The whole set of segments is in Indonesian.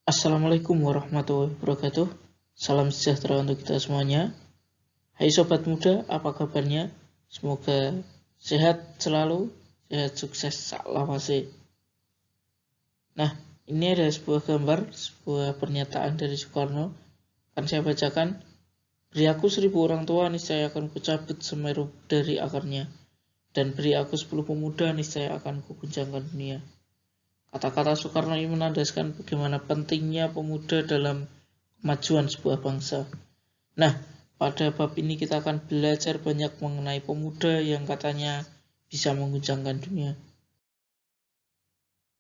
Assalamualaikum warahmatullahi wabarakatuh. Salam sejahtera untuk kita semuanya. Hai sobat muda, apa kabarnya? Semoga sehat selalu, sehat sukses saklawase. Nah, ini ada sebuah gambar, sebuah pernyataan dari Soekarno. Akan saya bacakan. Beri aku 1000 orang tua, niscaya akan kucabut Semeru dari akarnya. Dan beri aku 10 pemuda, niscaya akan kuguncangkan dunia. Kata-kata Soekarno ini menandaskan bagaimana pentingnya pemuda dalam kemajuan sebuah bangsa. Nah, pada bab ini kita akan belajar banyak mengenai pemuda yang katanya bisa mengguncangkan dunia.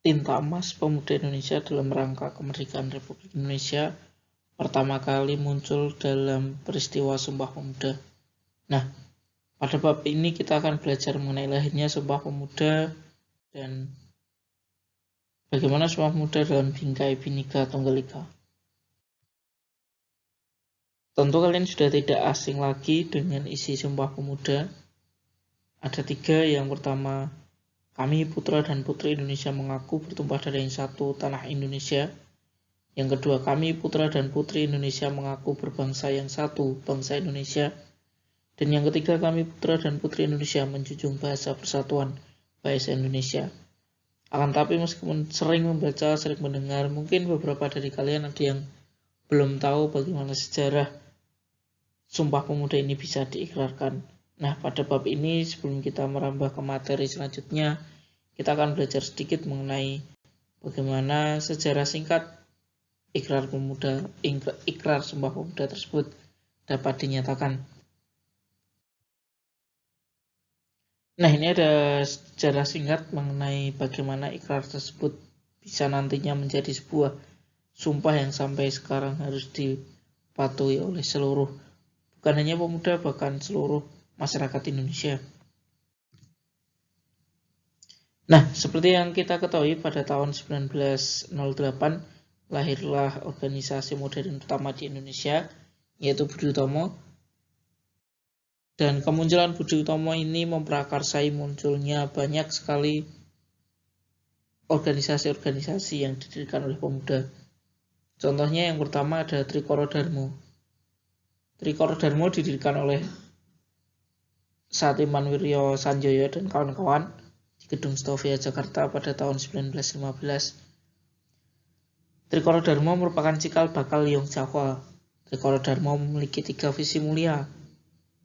Tinta emas pemuda Indonesia dalam rangka kemerdekaan Republik Indonesia pertama kali muncul dalam peristiwa Sumpah Pemuda. Nah, pada bab ini kita akan belajar mengenai lahirnya Sumpah Pemuda dan bagaimana Sumpah Pemuda dalam Bingkai Bhinneka Tunggal Ika. Tentu kalian sudah tidak asing lagi dengan isi Sumpah Pemuda. Ada 3, yang pertama, kami putra dan putri Indonesia mengaku bertumpah darah yang satu, tanah Indonesia. Yang kedua, kami putra dan putri Indonesia mengaku berbangsa yang satu, bangsa Indonesia. Dan yang ketiga, kami putra dan putri Indonesia menjunjung bahasa persatuan, bahasa Indonesia. Akan tapi meskipun sering membaca, sering mendengar, mungkin beberapa dari kalian ada yang belum tahu bagaimana sejarah Sumpah Pemuda ini bisa diikrarkan. Nah, pada bab ini sebelum kita merambah ke materi selanjutnya, kita akan belajar sedikit mengenai bagaimana sejarah singkat ikrar Sumpah Pemuda tersebut dapat dinyatakan. Nah, ini ada sejarah singkat mengenai bagaimana ikrar tersebut bisa nantinya menjadi sebuah sumpah yang sampai sekarang harus dipatuhi oleh seluruh, bukan hanya pemuda, bahkan seluruh masyarakat Indonesia. Nah, seperti yang kita ketahui, pada tahun 1908 lahirlah organisasi modern pertama di Indonesia, yaitu Budi Utomo. Dan kemunculan Budi Utomo ini memprakarsai munculnya banyak sekali organisasi-organisasi yang didirikan oleh pemuda. Contohnya yang pertama ada Trikoro Darmo. Trikoro Darmo didirikan oleh Satiman Wiryo Sanjoyo dan kawan-kawan di Gedung Stovia Jakarta pada tahun 1915. Trikoro Darmo merupakan cikal bakal Yong Jawa. Trikoro Darmo memiliki 3 visi mulia,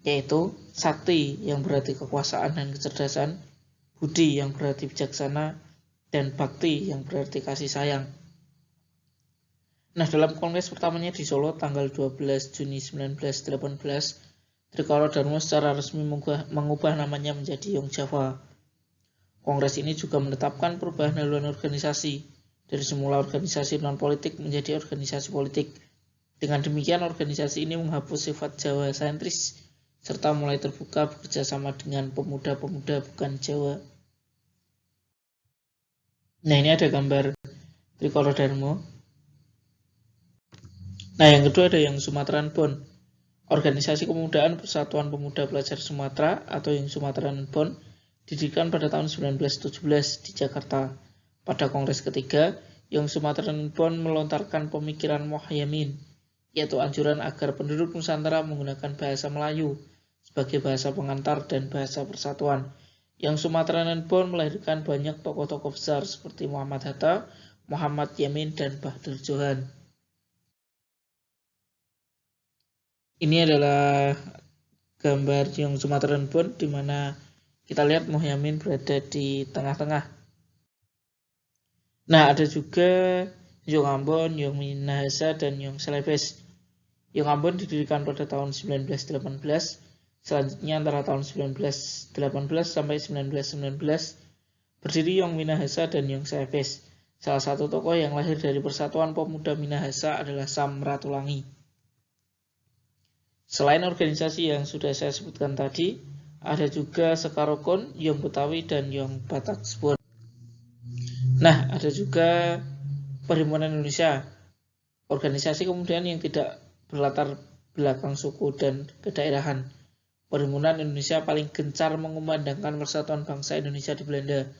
yaitu Sakti yang berarti kekuasaan dan kecerdasan, Budi yang berarti bijaksana, dan Bakti yang berarti kasih sayang. Nah, dalam kongres pertamanya di Solo tanggal 12 Juni 1918, Trikoro Darmo secara resmi mengubah namanya menjadi Yong Jawa. Kongres ini juga menetapkan perubahan haluan organisasi dari semula organisasi non-politik menjadi organisasi politik. Dengan demikian, organisasi ini menghapus sifat Jawa sentris serta mulai terbuka bekerja sama dengan pemuda-pemuda bukan Jawa. Nah, ini ada gambar Trikoro Darmo. Nah, yang kedua ada yang Sumatran Bond. Organisasi Kemudaan Persatuan Pemuda Pelajar Sumatera atau yang Sumatran Bond didirikan pada tahun 1917 di Jakarta. Pada kongres ketiga, yang Sumatran Bond melontarkan pemikiran Mohaimin, yaitu anjuran agar penduduk Nusantara menggunakan bahasa Melayu sebagai bahasa pengantar dan bahasa persatuan. Yang Sumatran Bond melahirkan banyak tokoh-tokoh besar seperti Muhammad Hatta, Muhammad Yamin, dan Bahadur Johan. Ini adalah gambar yang Sumatran Bond di mana kita lihat Mohaimin berada di tengah-tengah. Nah, ada juga Yong Ambon, Yong Minahasa, dan Yong Celebes. Yong Ambon didirikan pada tahun 1918. Selanjutnya antara tahun 1918 sampai 1919 berdiri Yong Minahasa dan Yong Celebes. Salah satu tokoh yang lahir dari Persatuan Pemuda Minahasa adalah Sam Ratulangi. Selain organisasi yang sudah saya sebutkan tadi, ada juga Sekarokon, Yong Betawi, dan Yong Batak Spon. Nah, ada juga Perhimpunan Indonesia, organisasi kemudian yang tidak berlatar belakang suku dan kedaerahan. Perhimpunan Indonesia paling gencar mengumandangkan persatuan bangsa Indonesia di Belanda.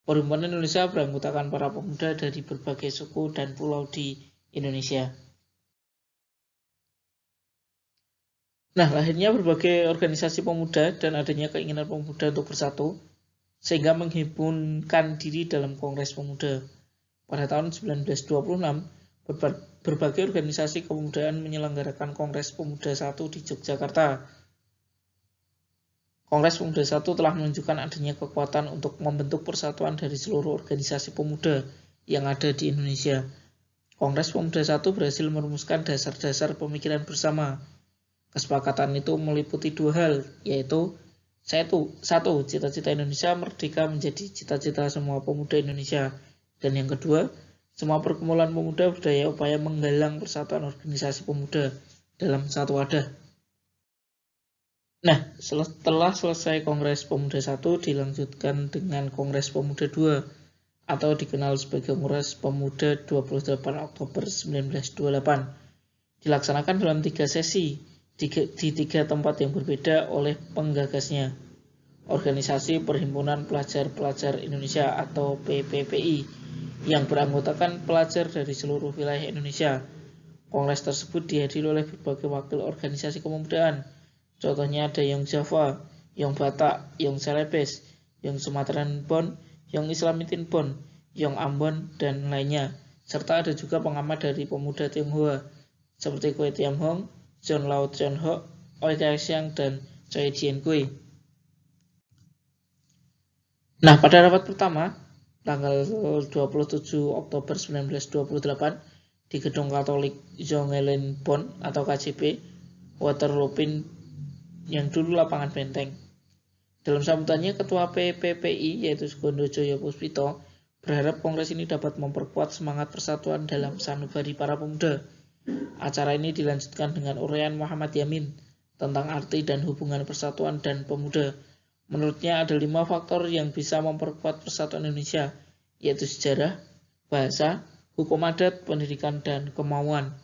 Perhimpunan Indonesia beranggotakan para pemuda dari berbagai suku dan pulau di Indonesia. Nah, lahirnya berbagai organisasi pemuda dan adanya keinginan pemuda untuk bersatu, sehingga menghimpunkan diri dalam Kongres Pemuda. Pada tahun 1926, berbagai organisasi kepemudaan menyelenggarakan Kongres Pemuda I di Yogyakarta. Kongres Pemuda I telah menunjukkan adanya kekuatan untuk membentuk persatuan dari seluruh organisasi pemuda yang ada di Indonesia. Kongres Pemuda I berhasil merumuskan dasar-dasar pemikiran bersama. Kesepakatan itu meliputi dua hal, yaitu satu, cita-cita Indonesia merdeka menjadi cita-cita semua pemuda Indonesia. Dan yang kedua, semua perkumpulan pemuda berdaya upaya menggalang persatuan organisasi pemuda dalam satu wadah. Nah, setelah selesai Kongres Pemuda I dilanjutkan dengan Kongres Pemuda II atau dikenal sebagai Kongres Pemuda 28 Oktober 1928. Dilaksanakan dalam 3 sesi di 3 tempat yang berbeda oleh penggagasnya. Organisasi Perhimpunan Pelajar-Pelajar Indonesia atau PPPI yang beranggotakan pelajar dari seluruh wilayah Indonesia. Kongres tersebut dihadiri oleh berbagai wakil organisasi kepemudaan. Contohnya ada Young Java, Young Batak, Young Celebes, Young Sumatran Bon, Young Islamitin Bon, Young Ambon, dan lainnya. Serta ada juga pengamat dari pemuda Tionghoa seperti Kwe Tiam Hong, John Lau Chon Ho, Oi Kai Siang, dan Choi Jien Kui. Nah, pada rapat pertama, tanggal 27 Oktober 1928, di Gedung Katolik Zongelin Bon atau KJP, Waterloopin yang dulu lapangan Benteng. Dalam sambutannya, Ketua PPPI yaitu Sugondo Joyo Puspito berharap kongres ini dapat memperkuat semangat persatuan dalam sanubari para pemuda. Acara ini dilanjutkan dengan uraian Muhammad Yamin tentang arti dan hubungan persatuan dan pemuda. Menurutnya ada 5 faktor yang bisa memperkuat persatuan Indonesia, yaitu sejarah, bahasa, hukum adat, pendidikan, dan kemauan.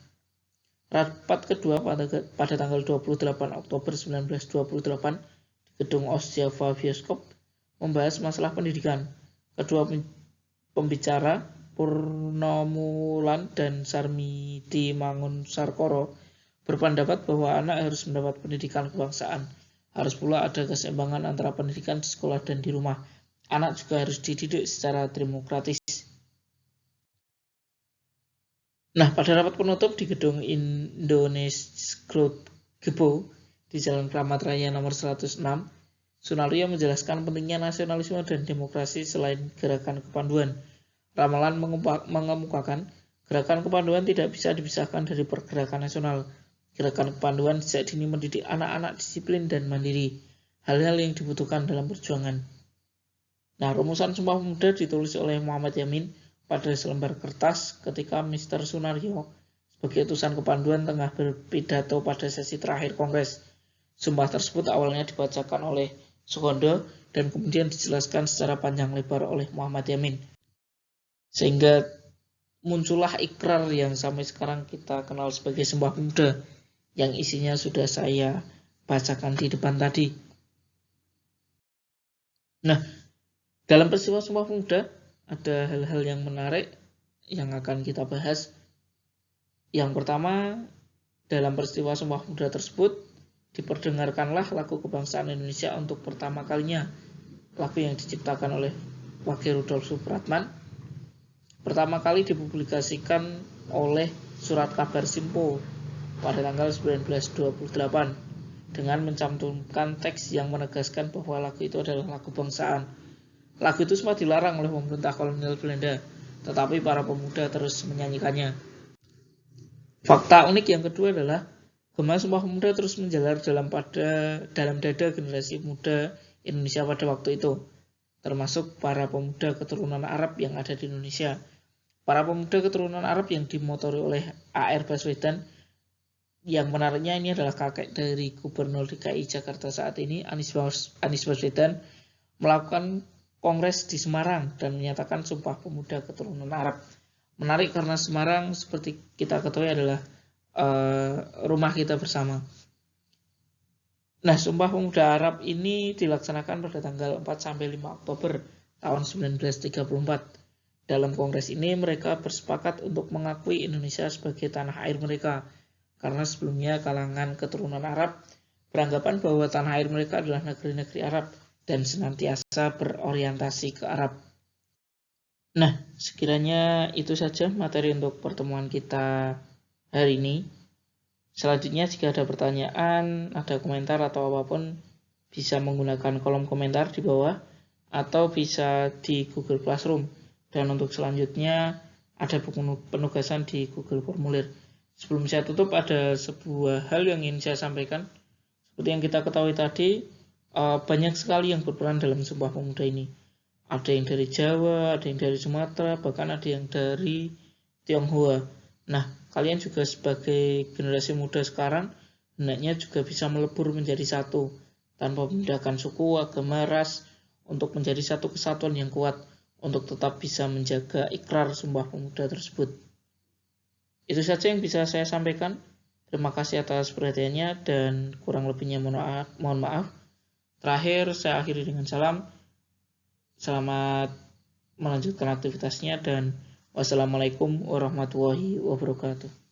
Rapat kedua pada tanggal 28 Oktober 1928 di Gedung Os Java Bioskop membahas masalah pendidikan. Kedua pembicara, Purnomulan dan Sarmidi Mangun Sarkoro, berpendapat bahwa anak harus mendapat pendidikan kebangsaan. Harus pula ada keseimbangan antara pendidikan di sekolah dan di rumah. Anak juga harus dididik secara demokratis. Nah, pada rapat penutup di Gedung Indonesia Growth Gebo di Jalan Kramat Raya nomor 106, Sunaryo menjelaskan pentingnya nasionalisme dan demokrasi selain gerakan kepanduan. Ramalan mengemukakan gerakan kepanduan tidak bisa dipisahkan dari pergerakan nasional. Gerakan kepanduan sejak dini mendidik anak-anak disiplin dan mandiri, hal-hal yang dibutuhkan dalam perjuangan. Nah, rumusan Sumpah Pemuda ditulis oleh Muhammad Yamin pada selembar kertas ketika Mr. Sunaryo sebagai utusan kepanduan tengah berpidato pada sesi terakhir Kongres. Sumpah tersebut awalnya dibacakan oleh Sugondo dan kemudian dijelaskan secara panjang lebar oleh Muhammad Yamin. Sehingga muncullah ikrar yang sampai sekarang kita kenal sebagai Sumpah Pemuda yang isinya sudah saya bacakan di depan tadi. Nah, dalam peristiwa Sumpah Pemuda ada hal-hal yang menarik yang akan kita bahas. Yang pertama, dalam peristiwa Sumpah Pemuda tersebut diperdengarkanlah lagu kebangsaan Indonesia untuk pertama kalinya. Lagu yang diciptakan oleh Wage Rudolf Supratman pertama kali dipublikasikan oleh Surat Kabar Simpo pada tanggal 1928 dengan mencantumkan teks yang menegaskan bahwa lagu itu adalah lagu kebangsaan. Lagu itu sempat dilarang oleh pemerintah kolonial Belanda, tetapi para pemuda terus menyanyikannya. Fakta unik yang kedua adalah gema Sumpah Pemuda terus menjalar dalam dada generasi muda Indonesia pada waktu itu, termasuk para pemuda keturunan Arab yang ada di Indonesia. Para pemuda keturunan Arab yang dimotori oleh A.R. Baswedan, yang menariknya ini adalah kakek dari Gubernur DKI Jakarta saat ini, Anies Baswedan, melakukan kongres di Semarang dan menyatakan Sumpah Pemuda keturunan Arab. Menarik karena Semarang seperti kita ketahui adalah rumah kita bersama. Nah, Sumpah Pemuda Arab ini dilaksanakan pada tanggal 4-5 Oktober tahun 1934. Dalam kongres ini mereka bersepakat untuk mengakui Indonesia sebagai tanah air mereka, karena sebelumnya kalangan keturunan Arab beranggapan bahwa tanah air mereka adalah negeri-negeri Arab dan senantiasa berorientasi ke Arab. Nah, sekiranya itu saja materi untuk pertemuan kita hari ini. Selanjutnya jika ada pertanyaan, ada komentar atau apapun, bisa menggunakan kolom komentar di bawah atau bisa di Google Classroom. Dan untuk selanjutnya ada penugasan di Google Formulir. Sebelum saya tutup, ada sebuah hal yang ingin saya sampaikan. Seperti yang kita ketahui tadi, banyak sekali yang berperan dalam Sumpah Pemuda ini. Ada yang dari Jawa, ada yang dari Sumatera, bahkan ada yang dari Tionghoa. Nah, kalian juga sebagai generasi muda sekarang, hendaknya juga bisa melebur menjadi satu, tanpa membedakan suku, agama, ras, untuk menjadi satu kesatuan yang kuat, untuk tetap bisa menjaga ikrar Sumpah Pemuda tersebut. Itu saja yang bisa saya sampaikan. Terima kasih atas perhatiannya dan kurang lebihnya mohon maaf. Terakhir saya akhiri dengan salam. Selamat melanjutkan aktivitasnya dan wassalamualaikum warahmatullahi wabarakatuh.